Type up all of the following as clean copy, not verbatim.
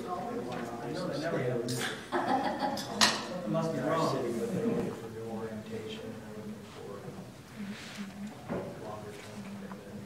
know they never have. It must be wrong. For new orientation, for longer term commitment.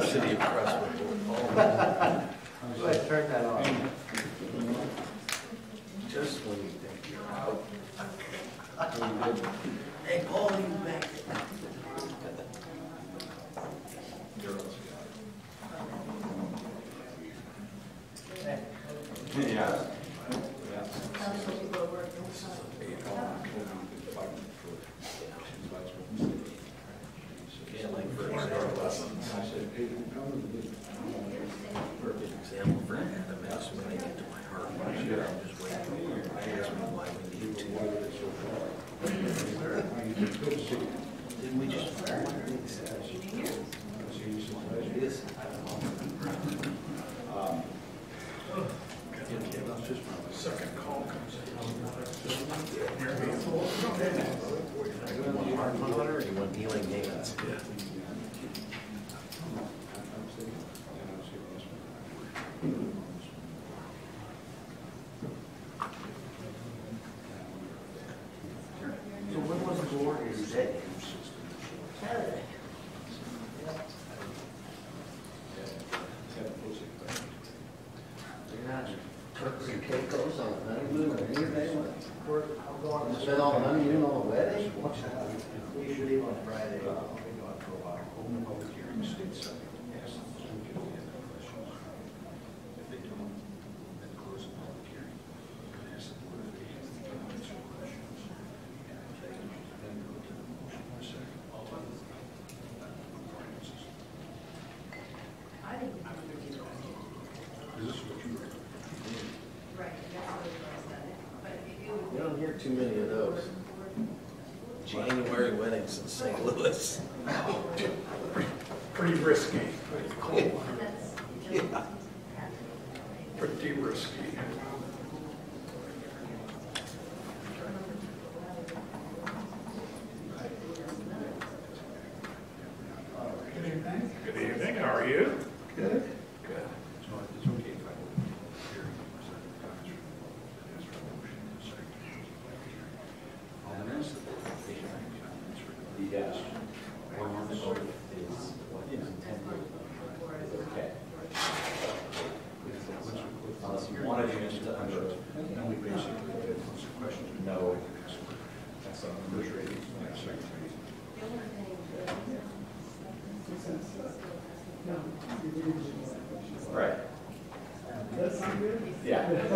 City of Crestwood Board of Aldermen. Go ahead, turn that on. Just when you think you're out. Hey, Paul, you back. Yeah. Yeah, like for lessons. Perfect example for anatomy. So when I get to my heart, I'm just waiting. I guess why we need to. Didn't we just? Second call comes in. You want heart monitor or you want healing hands? Yeah. So when was the board today? Saturday. You're not Turks and Caicos on a honeymoon or anything? Spend all the money you on a wedding? We should leave on Friday. We go out for a while. Open the public hearing, state subject. Ask them if they have any questions. If they don't, then close the public hearing. And ask the board if they have any comments or questions. And if they then go to the motion in a second. I think we can do that. Is this what you were? Right, that's what it was, but it would. You don't hear too many of those. January weddings in St. Louis. Pretty risky. Yeah. Pretty risky. Good evening, how are you? Good. Good. So it's okay if I go to the hearing, present the comments, ask for a motion in a second. I'll ask the board if they have any comments regarding. Yes. One on the vote is what is intended. Okay. Unless you wanted to answer to under. Then we basically get lots of questions. No. That's on the first reading, second reading. Right. Yeah. That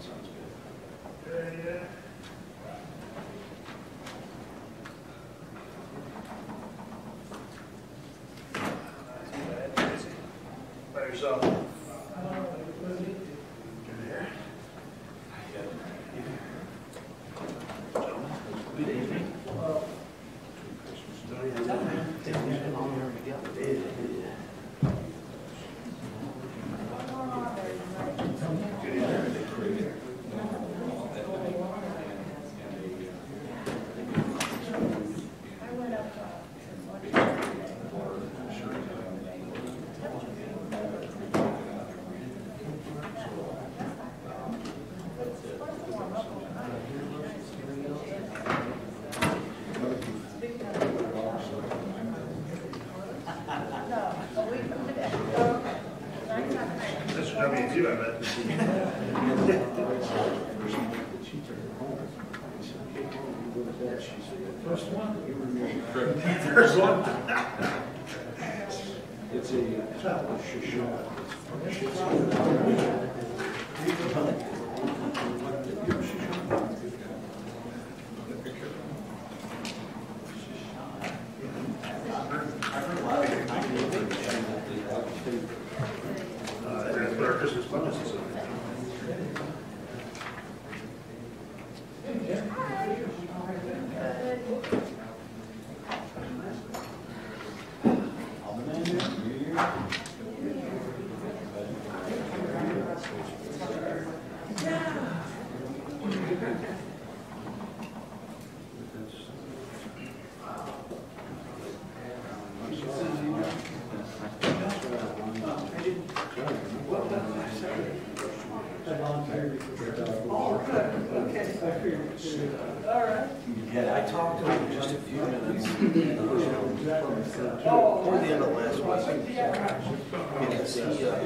sounds good. By yourself. Good evening. Mr. W2, I bet. First one? First one. It's a shishon. Oh, good, okay. All right. Yeah, I talked to him just a few minutes toward the end of last week. Because he, yeah,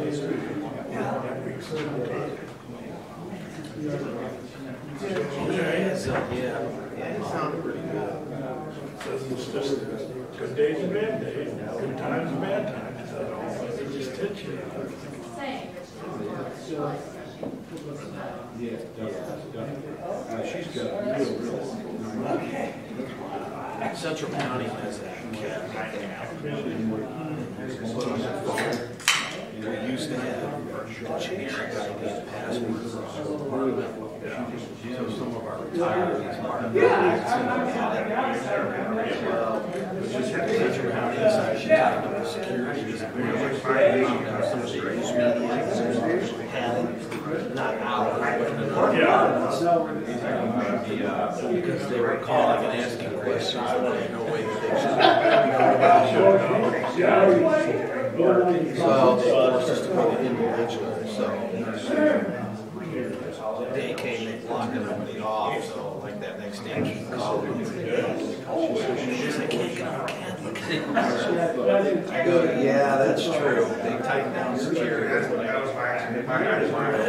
he sounded pretty good. Says it's just good days and bad days, good times and bad times. So it just hits you. Same. She's got a real. Okay. Central County has a cat. We used to have generic ID passwords. So some of our retirees are. Just have Central County decided to tighten up the security. Some of the news media had not out, because they were calling and asking questions and there ain't no way that they should. So they forced us to put it individual. So the day came, they blocked everybody off. So like that next day, she called me. She's like, can't get our cat. I go, yeah, that's true. They tightened down security. How do you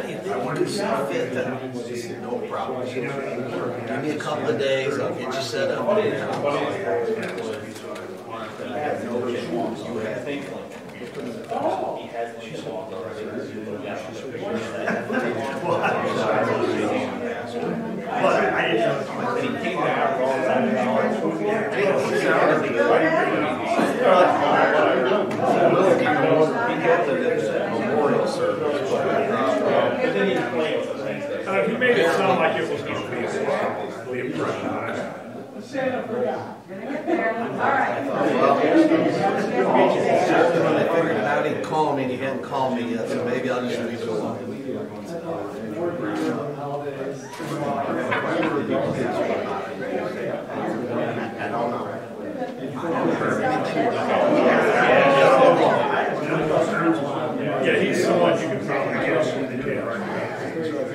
think you can see fit then? She said, no problem. Give me a couple of days, I'll get you set up. I have no chance. You have memorial service. He made it sound like it was going to be a while. The impression I got. When I figured it out, he'd call me and he hadn't called me yet, so maybe I'll just leave it alone. Yeah, he's someone you can probably guess who they are.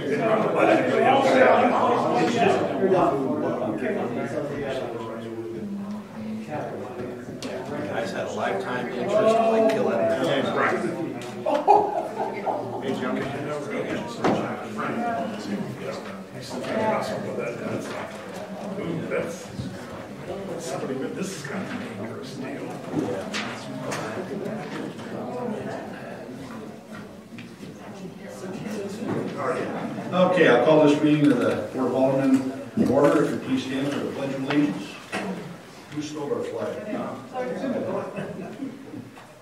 Didn't let anybody else out. Guys had a lifetime interest in like killing them. Right. Hey, John, you know, that's somebody, but this is kind of a dangerous deal. Okay, I'll call this meeting of the Board of Aldermen to order. If you please stand for the Pledge of Allegiance. Who stole our flag?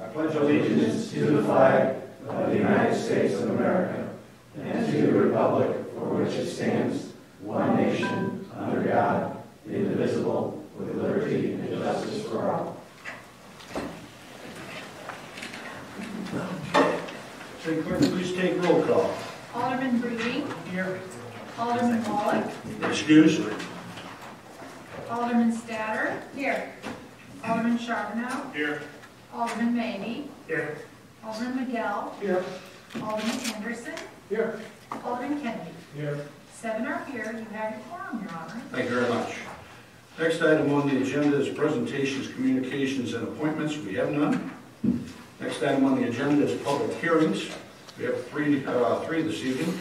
I pledge allegiance to the flag of the United States of America and to the republic for which it stands, one nation, under God, indivisible, with liberty and justice for all. Say, clerk, please take roll call. Alderman Breeding. Here. Alderman Wallach. Excuse. Alderman Statter. Here. Alderman Charbonneau. Here. Alderman Maybe. Here. Alderman Miguel. Here. Alderman Henderson. Here. Alderman Kennedy. Here. 7 are here. You have your quorum, Your Honor. Thank you very much. Next item on the agenda is presentations, communications, and appointments. We have none. Next item on the agenda is public hearings. We have three this evening.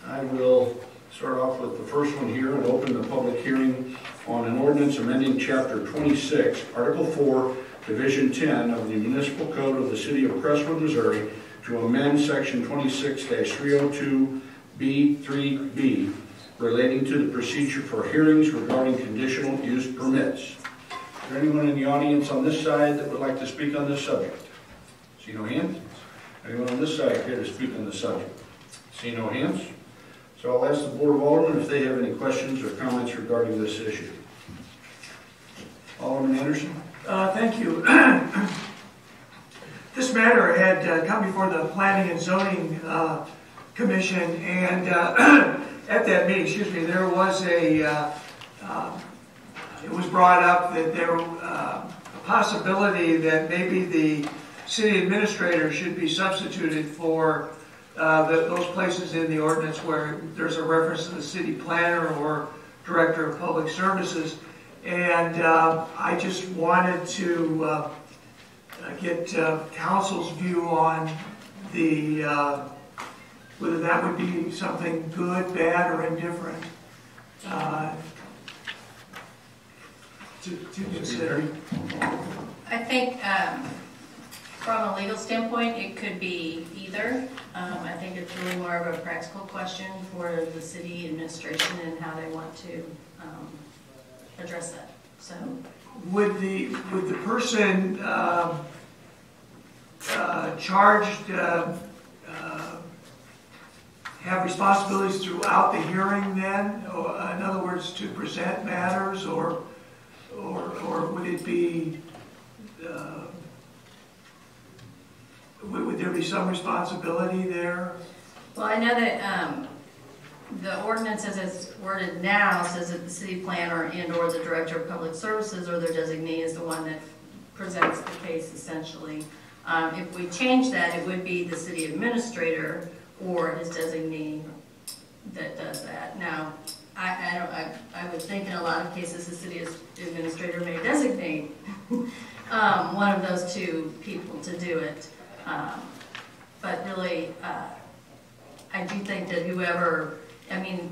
I will start off with the first one here and open the public hearing on an ordinance amending Chapter 26, Article 4, Division 10 of the Municipal Code of the City of Crestwood, Missouri to amend Section 26-302B3B relating to the procedure for hearings regarding conditional use permits. Is there anyone in the audience on this side that would like to speak on this subject? See no hands? Anyone on this side here to speak on this subject? See no hands? So I'll ask the Board of Aldermen if they have any questions or comments regarding this issue. Alderman Anderson? Thank you. This matter had come before the Planning and Zoning Commission, and at that meeting, there was it was brought up that there a possibility that maybe the city administrator should be substituted for those places in the ordinance where there's a reference to the city planner or director of public services. And I just wanted to get council's view on the whether that would be something good, bad, or indifferent to consider. I think from a legal standpoint, it could be either. I think it's really more of a practical question for the city administration and how they want to address that. So, would the person charged have responsibilities throughout the hearing then? Or, in other words, to present matters, or would it be? Would there be some responsibility there? well, I know that the ordinance as it's worded now says that the city planner and/or the director of public services or their designee is the one that presents the case essentially. If we change that, it would be the city administrator or his designee that does that. Now, I would think in a lot of cases the city administrator may designate one of those two people to do it. But really, I do think that whoever, I mean,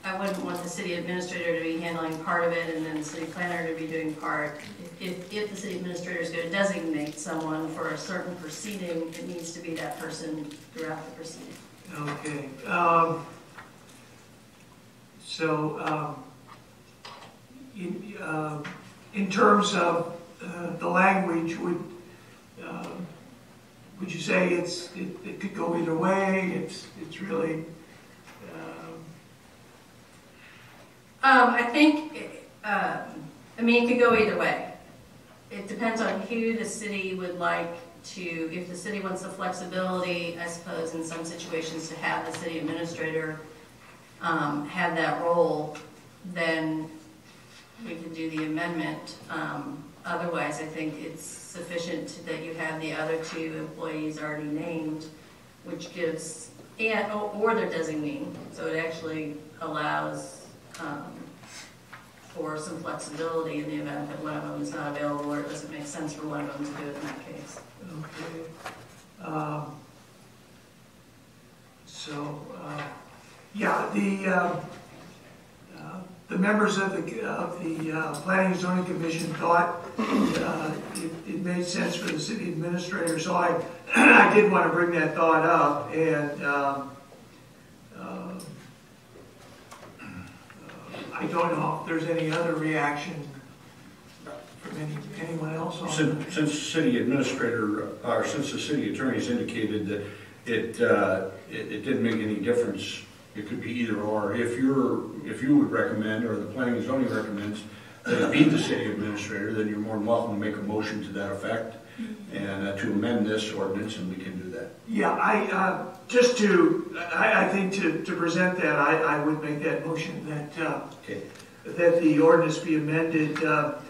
I wouldn't want the city administrator to be handling part of it and then the city planner to be doing part. If the city administrator is going to designate someone for a certain proceeding, it needs to be that person throughout the proceeding. Okay. So, in terms of the language, would you say it could go either way? It's really. I think, I mean, it could go either way. It depends on who the city would like to, if the city wants the flexibility, I suppose, in some situations to have the city administrator have that role, then we can do the amendment. Otherwise, I think it's sufficient that you have the other two employees already named, which gives, or their designee. So it actually allows for some flexibility in the event that one of them is not available or it doesn't make sense for one of them to do it in that case. Okay. Yeah, the members of the Planning and Zoning Commission thought it made sense for the city administrator, so I did want to bring that thought up, and I don't know if there's any other reaction from anyone else on that. Since the city administrator, or since the city attorney's indicated that it didn't make any difference, it could be either or. If you would recommend, or the planning and zoning recommends, that it be the city administrator, then you're more than welcome to make a motion to that effect and to amend this ordinance, and we can do that. Yeah, I think to present that, I would make that motion that the ordinance be amended at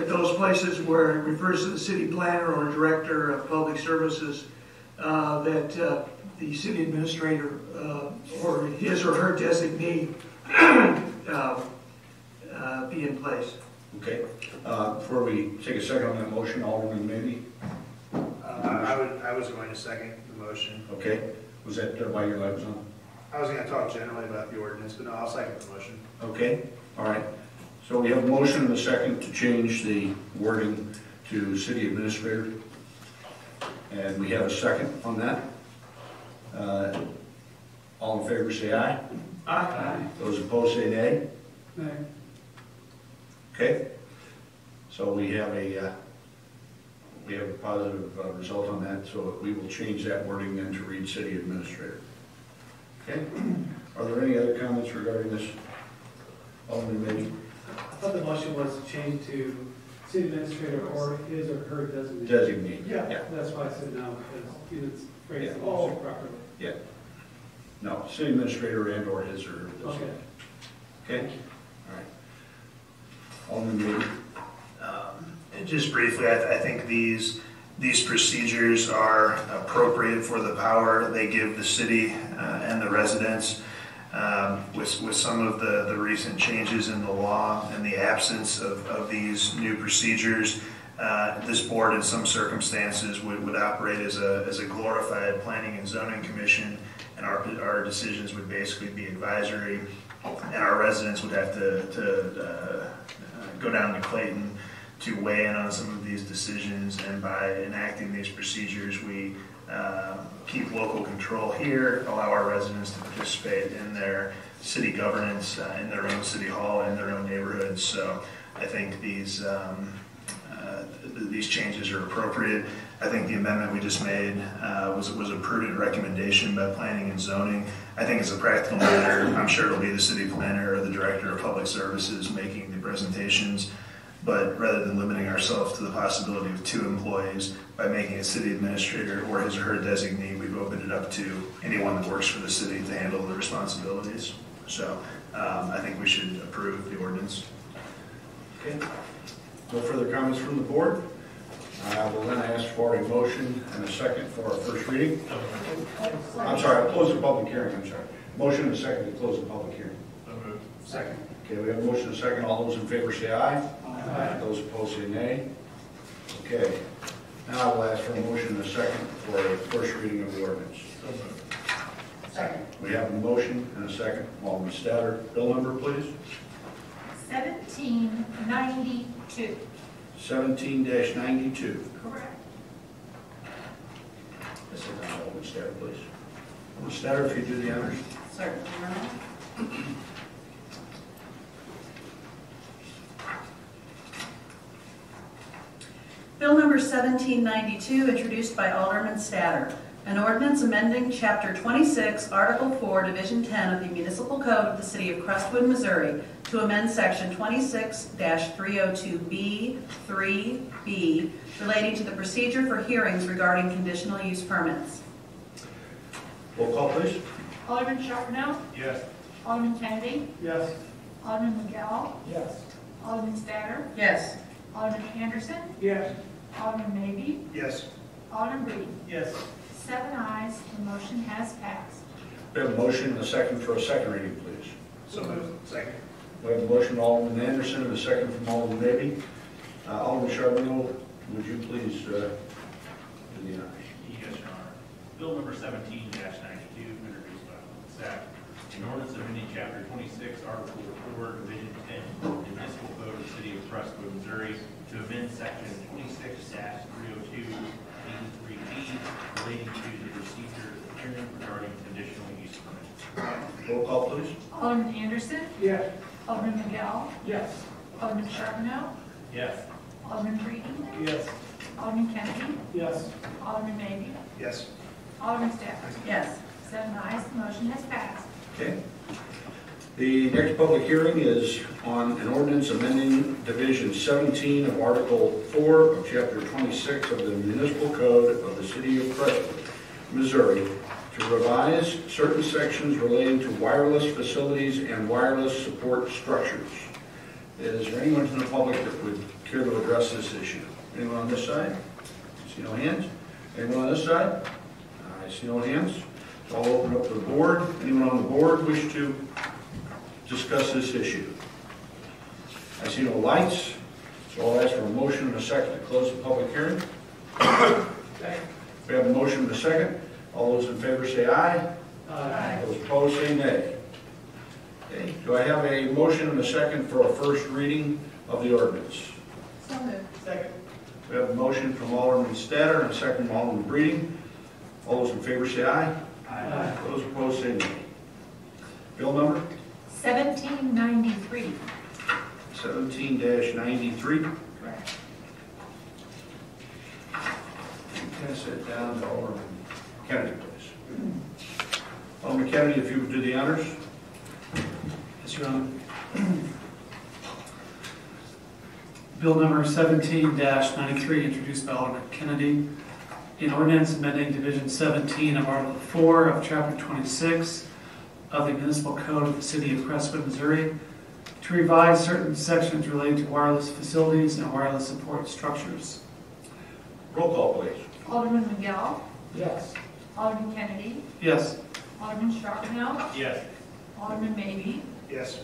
those places where it refers to the city planner or director of public services, that the city administrator or his or her designee be in place. Okay. Before we take a second on that motion, Alderman maybe? I was going to second the motion. Okay. Was that why your light was on? I was going to talk generally about the ordinance, but no, I'll second the motion. Okay. All right. So we have a motion and a second to change the wording to city administrator. And we have a second on that. All in favor say aye. Aye. Those opposed say nay. Nay. Okay. So we have a positive result on that. So we will change that wording then to read city administrator. Okay. Are there any other comments regarding this? Alderman Maybe? I thought the motion was to change to city administrator or his or her designee. Designee. Yeah, that's why I said no, because it's phrased Yeah. properly. Yeah. No, city administrator and or his or her designee. Okay. Okay. All right. Alderman Maybe? Just briefly, I think these these procedures are appropriate for the power they give the city and the residents. With some of the recent changes in the law and the absence of these new procedures, this board in some circumstances would operate as a glorified planning and zoning commission, and our decisions would basically be advisory, and our residents would have to go down to Clayton to weigh in on some of these decisions. And by enacting these procedures, we keep local control here, allow our residents to participate in their city governance, in their own city hall, in their own neighborhoods. So I think these changes are appropriate. I think the amendment we just made was a prudent recommendation by planning and zoning. I think as a practical matter, I'm sure it'll be the city planner or the director of public services making the presentations. But rather than limiting ourselves to the possibility of 2 employees, by making a city administrator or his or her designee, we've opened it up to anyone that works for the city to handle the responsibilities. So I think we should approve the ordinance. Okay. No further comments from the board. I will then ask for a motion and a second for our first reading. I'm sorry, I'll close the public hearing. I'm sorry. Motion and a second to close the public hearing. Second. Okay, we have a motion and a second. All those in favor say aye. Aye. Those opposed say nay. Okay. Now I will ask for a motion and a second for a first reading of the ordinance. Second. We have a motion and a second. Alderman Statter. Bill number, please. 1792. 17-92. Correct. This is Alderman Statter, please. Alderman Statter, if you do the honors. Certainly, Your Honor. Bill number 1792, introduced by Alderman Statter. An ordinance amending Chapter 26, Article 4, Division 10 of the Municipal Code of the City of Crestwood, Missouri, to amend Section 26-302B, 3B, relating to the procedure for hearings regarding conditional use permits. Roll call, please. Alderman Charbonneau? Yes. Alderman Kennedy? Yes. Alderman Miguel? Yes. Alderman Statter? Yes. Alderman Anderson? Yes. Alderman Maybe? Yes. Alderman Brady? Yes. 7 ayes, the motion has passed. We have a motion and a second for a second reading, please. So moved. Second. We have a motion from Alderman Anderson and a second from Alderman Maybe. Alderman Charbonneau, would you please do the honors? Yes, Your Honor. Bill number 17-92, introduced by SAC. An ordinance amending Chapter 26, Article 4, Division 10, of the Municipal Code of the City of Crestwood, Missouri, to amend Section 26-302B3B relating to the procedure of hearing regarding conditional use permits. Roll call, please. Alderman Anderson? Yes. Alderman Miguel? Yes. Alderman Charbonneau? Yes. Alderman Brady? Yes. Alderman Kennedy? Yes. Alderman Maybe? Yes. Alderman Stafford? Yes. 7 ayes, the motion has passed. Okay. The next public hearing is on an ordinance amending Division 17 of Article 4 of Chapter 26 of the Municipal Code of the City of Crestwood, Missouri, to revise certain sections relating to wireless facilities and wireless support structures. Is there anyone from the public that would care to address this issue? Anyone on this side? I see no hands. Anyone on this side? I see no hands. So I'll open up the board. Anyone on the board wish to discuss this issue? I see no lights, so I'll ask for a motion and a second to close the public hearing. We have a motion and a second. All those in favor say aye. Aye. Those opposed say nay. Okay. Do I have a motion and a second for a first reading of the ordinance? So moved. Second. We have a motion from Alderman Statter and a second from Alderman Brady. All those in favor say aye. Aye. Those opposed say nay. Bill number? 1793. 17-93. Correct. Pass it down to Alderman Kennedy, please. Alderman Kennedy, if you would do the honors. Yes, Your Honor. Bill number 17-93, introduced by Alderman Kennedy. An ordinance amending Division 17 of Article 4 of Chapter 26 of the Municipal Code of the City of Crestwood, Missouri, to revise certain sections relating to wireless facilities and wireless support structures. Roll call, please. Alderman Miguel, Yes. Alderman Kennedy, Yes. Alderman Charbonneau, Yes. Alderman Maybe, Yes.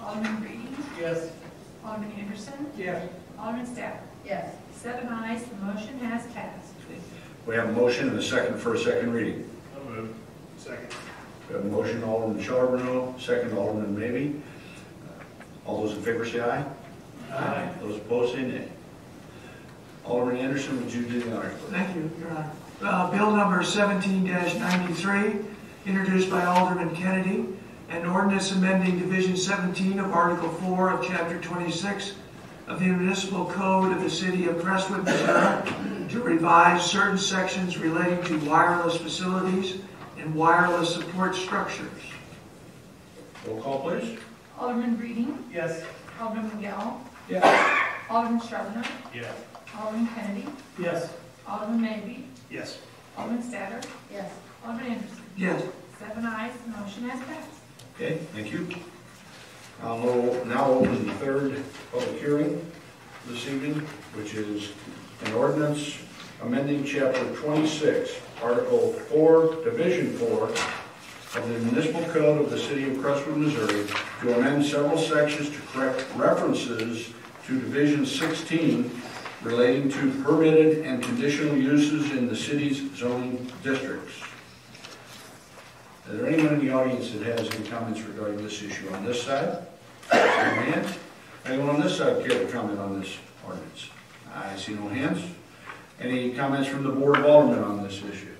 Alderman Reed, Yes. Alderman Anderson, Yes. Alderman Stafford. Yes. 7 ayes, the motion has passed. We have a motion and a second for a second reading. So moved. Second. We have a motion, Alderman Charbonneau, second, Alderman Maybe. All those in favor say aye. Aye. Those opposed say nay. Alderman Anderson, would you do the honors, please? Thank you, Your Honor. Bill number 17-93, introduced by Alderman Kennedy, an ordinance amending Division 17 of Article 4 of Chapter 26 of the Municipal Code of the City of Crestwood, Missouri, to revise certain sections relating to wireless facilities and wireless support structures. Roll call, please. Alderman Reed, Yes. Alderman Miguel, Yes. Alderman Charbonneau, Yes. Alderman Kennedy, Yes. Alderman Maybe, Yes. Alderman Stafford, Yes. Alderman Anderson. Yes. 7 ayes, the motion has passed. Okay, thank you. I'll now open the third public hearing this evening, which is an ordinance amending Chapter 26, Article 4, Division 4 of the Municipal Code of the City of Crestwood, Missouri, to amend several sections to correct references to Division 16 relating to permitted and conditional uses in the city's zoning districts. Is there anyone in the audience that has any comments regarding this issue on this side? Raise your hand. Anyone on this side care to comment on this ordinance? I see no hands. Any comments from the Board of Aldermen on this issue?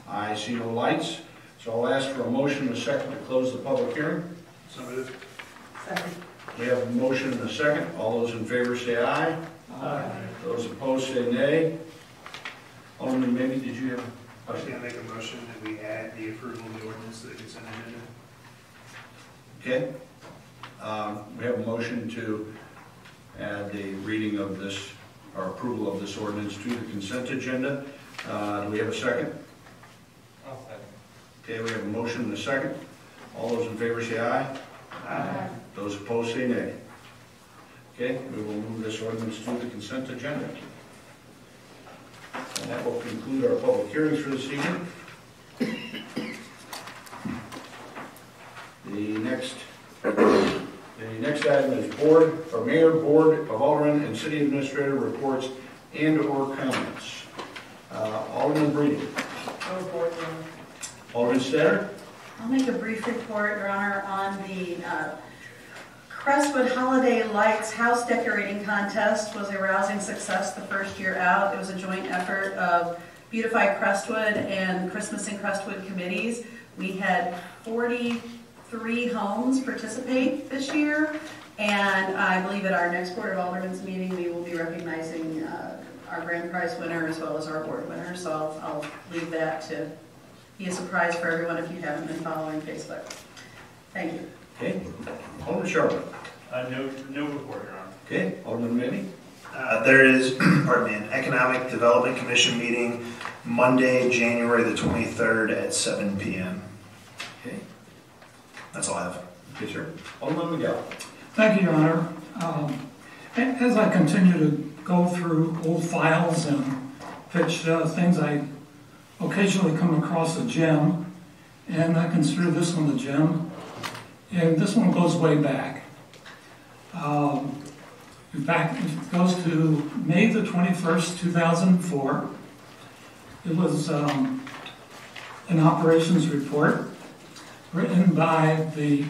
I see no lights, so I'll ask for a motion and a second to close the public hearing. So moved. Second. We have a motion and a second. All those in favor say aye. Aye. Those opposed say nay. Alderman, maybe did you have? I was going to make a motion that we add the approval of the ordinance to the consent agenda. Okay. We have a motion to add the reading of this, or approval of this ordinance to the consent agenda. Do we have a second? I'll second. Okay, we have a motion and a second. All those in favor say aye. Aye. Those opposed say nay. Okay, we will move this ordinance to the consent agenda. And that will conclude our public hearings for this evening. The next item is Mayor, Board of Aldermen, and City Administrator reports and/or comments. Alderman Breeden. No report, Your Honor. Alderman Stetter. I'll make a brief report, Your Honor, on the Crestwood Holiday Lights House Decorating Contest. Was a rousing success the first year out. It was a joint effort of Beautify Crestwood and Christmas in Crestwood committees. We had 43 homes participate this year, and I believe at our next Board of Aldermen's meeting we will be recognizing our grand prize winner as well as our award winner. So I'll leave that to be a surprise for everyone if you haven't been following Facebook. Thank you. Okay. Alderman Sharp. No report, Your Honor. Okay. Alderman Minnie. There is, pardon me, an Economic Development Commission meeting Monday, January the 23rd at 7 p.m. Okay. That's all I have. Okay, sir. Alderman Miguel. Thank you, Your Honor. As I continue to go through old files and pitch things, I occasionally come across a gem, and I consider this one a gem. And this one goes way back. In fact, it goes to May the 21st, 2004. It was an operations report written by the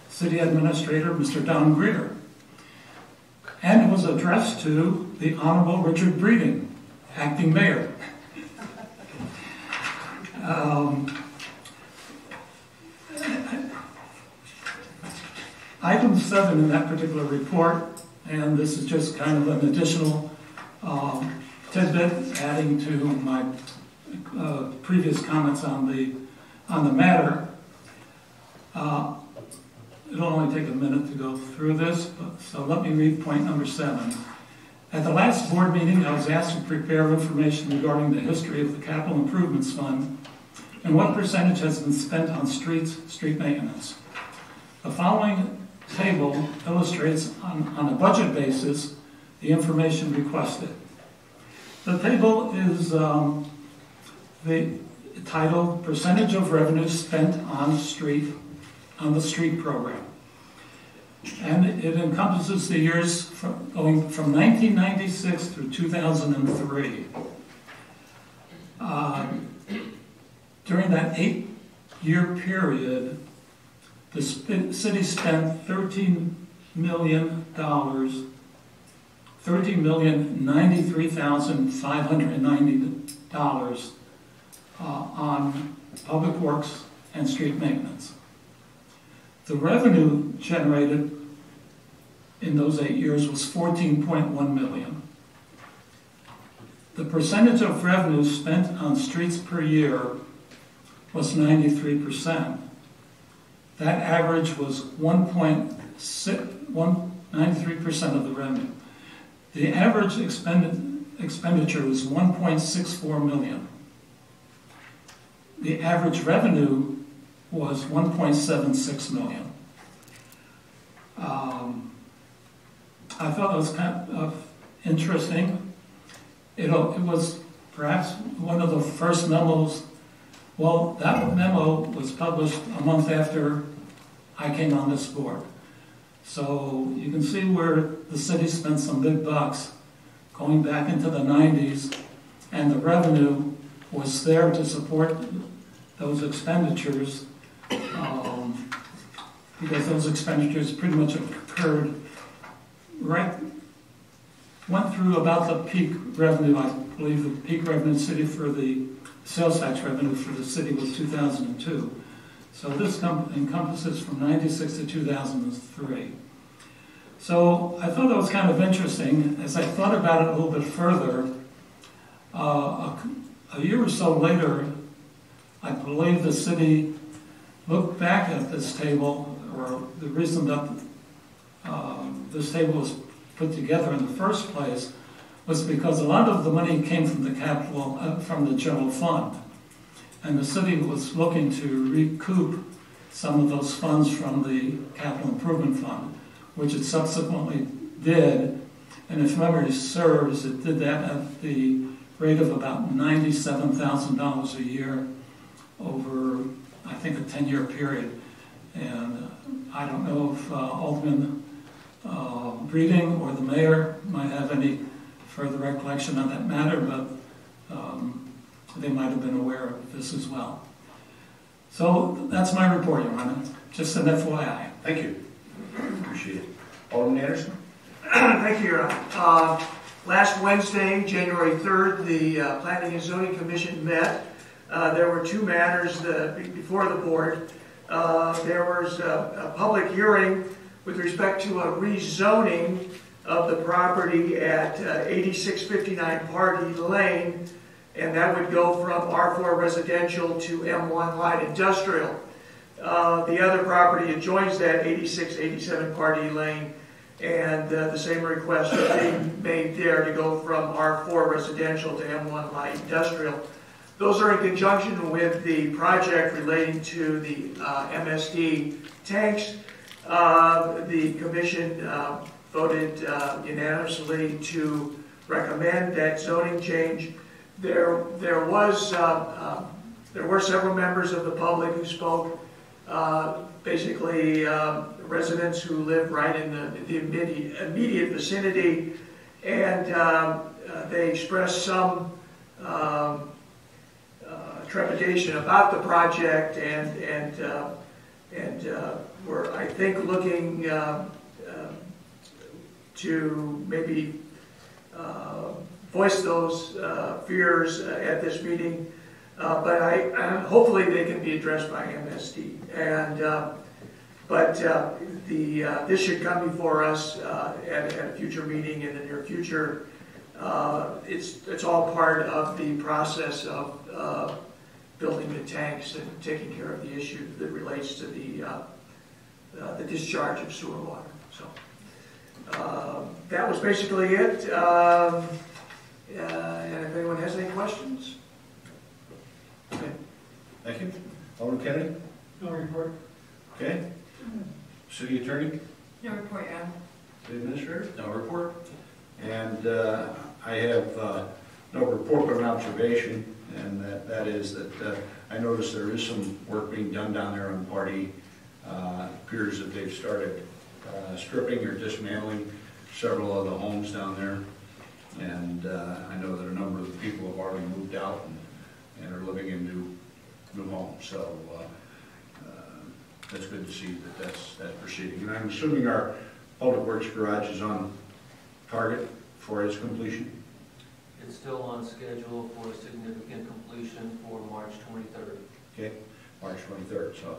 city administrator, Mr. Don Greer. And it was addressed to the Honorable Richard Breeden, acting mayor. Item 7 in that particular report, and this is just kind of an additional tidbit adding to my previous comments on the matter. It'll only take a minute to go through this, so let me read point number 7. At the last board meeting, I was asked to prepare information regarding the history of the Capital Improvements Fund and what percentage has been spent on street maintenance. The following table illustrates on a budget basis the information requested. The table is the title, Percentage of Revenue Spent on the Street Program. And it encompasses the years going from 1996 through 2003. During that 8-year period, the city spent $13,093,590 on public works and street maintenance. The revenue generated in those 8 years was $14.1 million. The percentage of revenue spent on streets per year was 93%. That average was 93% of the revenue. The average expenditure was $1.64 million. The average revenue was $1.76 million. I thought it was kind of interesting. It was perhaps one of the first memos. Well, that memo was published a month after I came on this board. So you can see where the city spent some big bucks going back into the 90s, and the revenue was there to support those expenditures, because those expenditures pretty much occurred went through about the peak revenue. I believe the peak revenue city for the sales tax revenue for the city was 2002. So this encompasses from 96 to 2003. So I thought that was kind of interesting. As I thought about it a little bit further, a year or so later, I believe the city looked back at this table, or the reason that this table was put together in the first place was because a lot of the money came from the from the general fund. And the city was looking to recoup some of those funds from the capital improvement fund, which it subsequently did. And if memory serves, it did that at the rate of about $97,000 a year over, I think, a 10-year period. And I don't know if Alderman Breeding or the mayor might have any further recollection on that matter, but they might have been aware of this as well. So that's my report, Your Honor. Just an FYI. Thank you. Appreciate it. Alderman Anderson? Thank you, Your Honor. Last Wednesday, January 3rd, the Planning and Zoning Commission met. There were two matters before the board. There was a public hearing with respect to a rezoning of the property at 8659 Pardee Lane, and that would go from R4 residential to M1 light industrial. The other property adjoins that, 8687 Pardee Lane, and the same request is being made there to go from R4 residential to M1 light industrial. Those are in conjunction with the project relating to the MSD tanks. The commission voted unanimously to recommend that zoning change. There were several members of the public who spoke. Basically, residents who live right in the immediate vicinity, and they expressed some trepidation about the project, and we're, I think, looking to maybe voice those fears at this meeting, but hopefully they can be addressed by MSD. This should come before us at a future meeting in the near future. It's all part of the process of building the tanks and taking care of the issue that relates to the discharge of sewer water. So that was basically it. And if anyone has any questions? Okay. Thank you. Alderman Kennedy? No report. Okay. City Attorney? No report, Your Honor. City Administrator? No report. And I have No report but an observation, and that is that I noticed there is some work being done down there on Party. Appears that they've started stripping or dismantling several of the homes down there. And I know that a number of the people have already moved out and are living in new homes. So that's good to see that that's proceeding. And I'm assuming our Public Works garage is on target for its completion? It's still on schedule for significant completion for March 23rd. Okay, March 23rd, so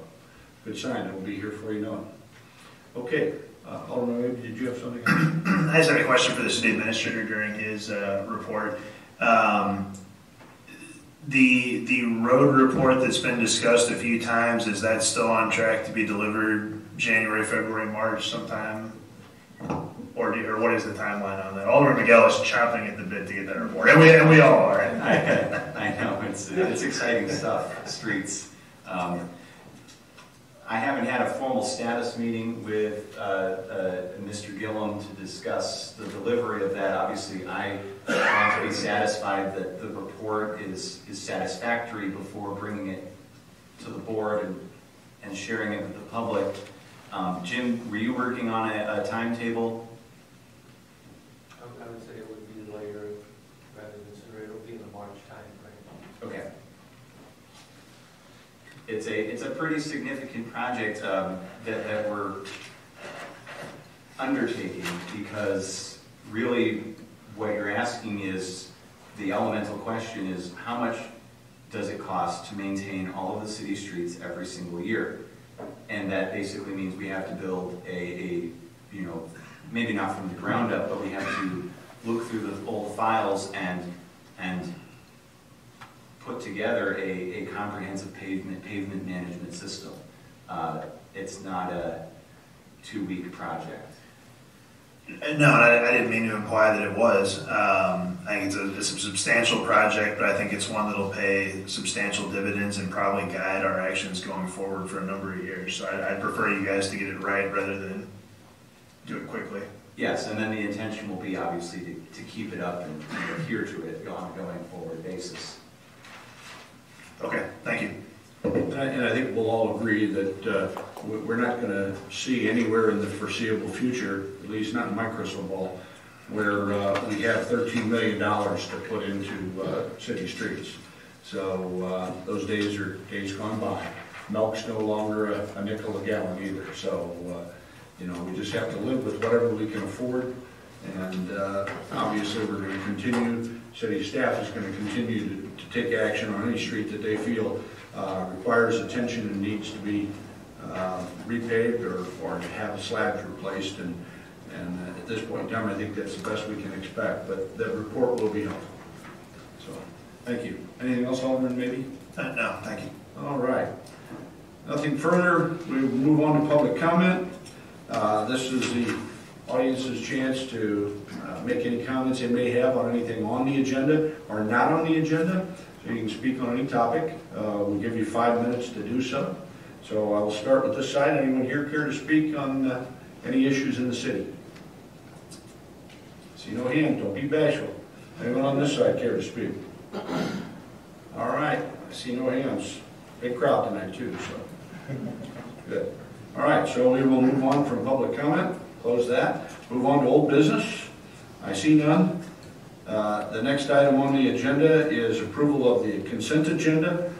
good sign. It will be here before you know it. Okay, Alderman, maybe did you have something else? I just had a question for the city administrator during his report. The road report that's been discussed a few times, is that still on track to be delivered January, February, March sometime? Or what is the timeline on that? Alderman Miguel is chomping at the bit to get that report, and we all are. I know, it's exciting stuff, streets. I haven't had a formal status meeting with Mr. Gillum to discuss the delivery of that. Obviously, I want to be satisfied that the report is satisfactory before bringing it to the board and sharing it with the public. Jim, were you working on a timetable? I would say it would be later rather than sooner. It'll be in the March time frame. Okay. It's a pretty significant project that we're undertaking, because really what you're asking is, the elemental question is, how much does it cost to maintain all of the city streets every single year? And that basically means we have to build maybe not from the ground up, but we have to look through the old files and put together a comprehensive pavement management system. It's not a 2-week project. No, I didn't mean to imply that it was. I think it's a substantial project, but I think it's one that'll pay substantial dividends and probably guide our actions going forward for a number of years. So I'd prefer you guys to get it right rather than do it quickly. Yes, and then the intention will be obviously to keep it up and adhere to it on a going forward basis. Okay, thank you. And I think we'll all agree that we're not going to see anywhere in the foreseeable future, at least not in my crystal ball, where we have $13 million to put into city streets. So those days are days gone by. Milk's no longer a nickel a gallon either. So, we just have to live with whatever we can afford. And obviously we're going to continue, city staff is going to continue to take action on any street that they feel requires attention and needs to be repaved or to have slabs replaced. And at this point in time, I think that's the best we can expect. But that report will be helpful. So, thank you. Anything else, Alderman, maybe? No, thank you. All right. Nothing further. We move on to public comment. This is the audience's chance to make any comments they may have on anything on the agenda or not on the agenda. So you can speak on any topic. We'll give you 5 minutes to do so. So I will start with this side. Anyone here care to speak on any issues in the city? See no hand, don't be bashful. Anyone on this side care to speak? All right, I see no hands. Big crowd tonight too, so good. All right, so we will move on from public comment. Close that. Move on to old business. I see none. The next item on the agenda is approval of the consent agenda.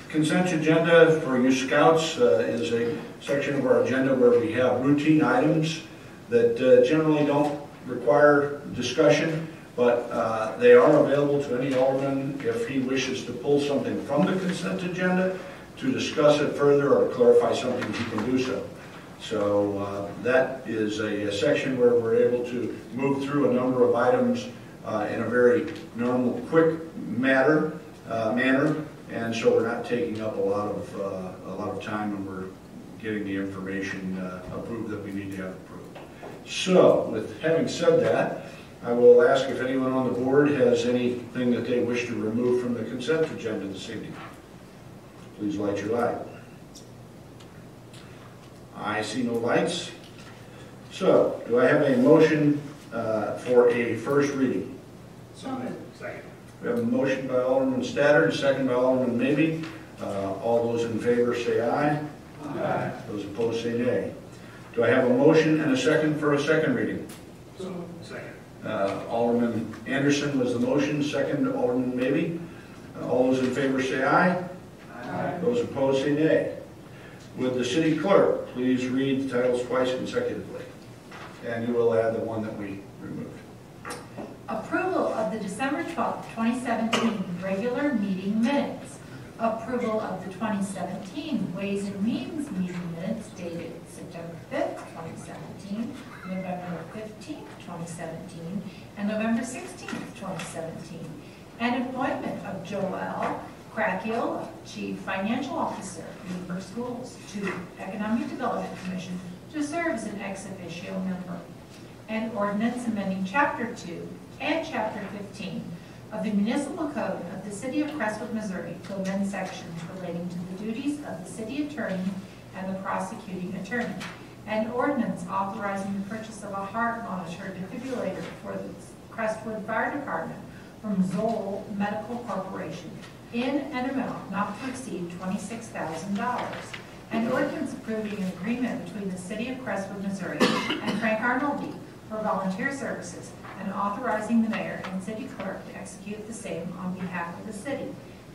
Consent agenda for you scouts is a section of our agenda where we have routine items that generally don't require discussion, but they are available to any alderman if he wishes to pull something from the consent agenda to discuss it further or to clarify something, he can do so. So that is a section where we're able to move through a number of items in a very normal, quick manner, and so we're not taking up a lot of time, and we're getting the information approved that we need to have approved. So, with having said that, I will ask if anyone on the board has anything that they wish to remove from the consent agenda this evening. Please light your light. I see no lights. So, do I have a motion for a first reading? Second. We have a motion by Alderman Statter, and a second by Alderman Maybe. All those in favor say aye. Aye. Those opposed say nay. Do I have a motion and a second for a second reading? Second. Alderman Anderson was the motion, second Alderman Maybe. All those in favor say aye. Aye. Those opposed say nay. Would the city clerk please read the titles twice consecutively? And you will add the one that we removed. Approval of the December 12th, 2017 regular meeting minutes. Approval of the 2017 Ways and Means meeting minutes dated September 5th, 2017, November 15th, 2017, and November 16th, 2017. And appointment of Joel Cracchiola, Chief Financial Officer, Newburgh Schools, to Economic Development Commission to serve as an ex officio member. And ordinance amending Chapter 2 and Chapter 15 of the Municipal Code of the City of Crestwood, Missouri to amend sections relating to the duties of the city attorney and the prosecuting attorney. And ordinance authorizing the purchase of a heart monitor defibrillator for the Crestwood Fire Department from Zoll Medical Corporation in an amount not to exceed $26,000. And ordinance approving an agreement between the City of Crestwood, Missouri and Frank Arnoldi for volunteer services, and authorizing the mayor and city clerk to execute the same on behalf of the city.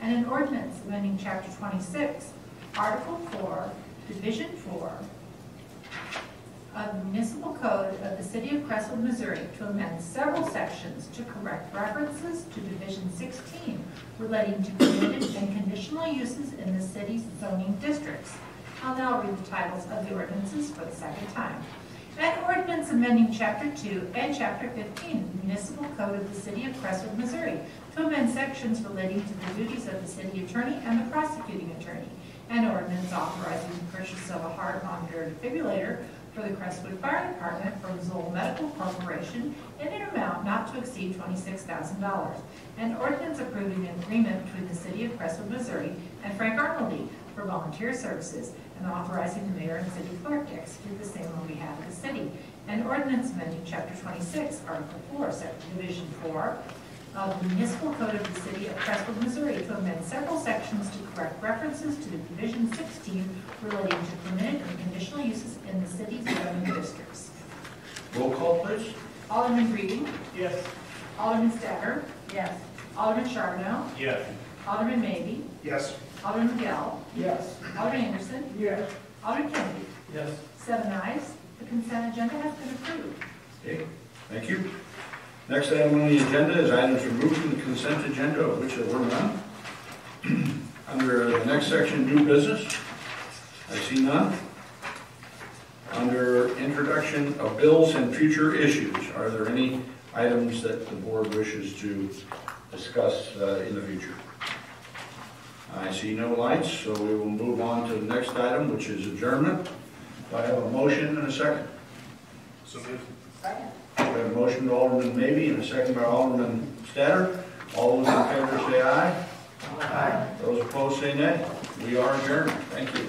And an ordinance amending Chapter 26, Article 4, Division 4 of the Municipal Code of the City of Crestwood, Missouri to amend several sections to correct references to Division 16 relating to permitted and conditional uses in the city's zoning districts. I'll now read the titles of the ordinances for the second time. An ordinance amending Chapter 2 and Chapter 15 of the Municipal Code of the City of Crestwood, Missouri to amend sections relating to the duties of the city attorney and the prosecuting attorney. An ordinance authorizing the purchase of a heart monitor defibrillator for the Crestwood Fire Department from Zoll Medical Corporation in an amount not to exceed $26,000. An ordinance approving an agreement between the City of Crestwood, Missouri and Frank Arnoldi for volunteer services, and authorizing the mayor and city clerk to execute the same on behalf of the city. An ordinance amending Chapter 26, Article 4, Division 4 of the Municipal Code of the City of Crestwood, Missouri to amend several sections to correct references to the Division 16 relating to permitted and conditional uses in the city's zoning districts. Roll call, please. Alderman Greedy. Yes. Alderman Stacker. Yes. Alderman Charbonneau. Yes. Alderman Maybe. Yes. Alderman Gell. Yes. Alderman Anderson. Yes. Alderman Kennedy. Yes. 7 ayes. The consent agenda has been approved. Okay, thank you. Next item on the agenda is items removed from the consent agenda, of which there were none. Under the next section, new business, I see none. Under introduction of bills and future issues, are there any items that the board wishes to discuss in the future? I see no lights, so we will move on to the next item, which is adjournment. Do I have a motion and a second? So moved. Second. We have a motion by Alderman Maybe and a second by Alderman Statter. All those in favor say aye. Aye. Those opposed say nay. We are adjourned. Thank you.